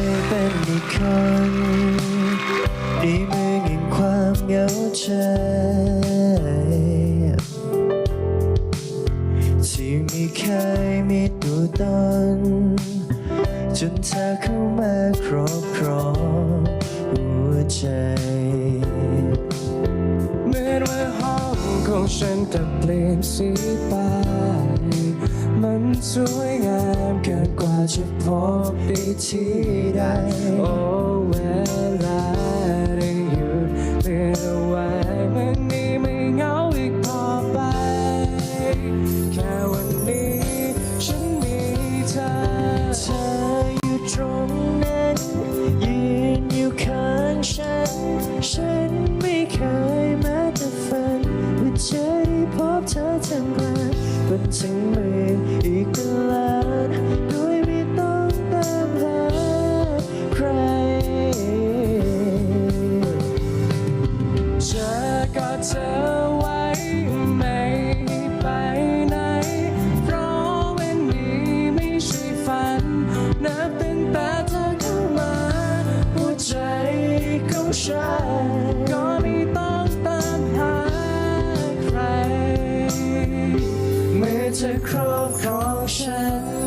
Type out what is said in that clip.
ยเป็นอีกคนในเมืองแห่งความเหงาใจที่ไม่เคยมีตัวตนจนเธอเข้ามาครอบครองหัวใจเหมือนว่าห้องของฉันกับเปลี่ยนสีไปมันสวยงามเกินกว่าจะพบได้ที่ใดโอ้เวลาได้หยุดเลือนเอาไว้มันนี้ไม่เหงาอีกต่อไปแค่วันนี้ฉันมีเธออยู่ตรงนั้นยืนอยู่ข้างฉันไม่เคยแม้แต่ฝันว่าจะได้พบเธอทั้งกลางบนทั้งเมืองอีกเป็นล้านโดยไม่ต้องตามหาใครจะกอดเธอไว้ไม่ไปไหนเพราะวันนี้ไม่ใช่ฝันนับตั้งแต่เธอเข้ามาหัวใจของฉันก็ไม่ต้องตามหาใครเมื่อเธอครอบครองฉัน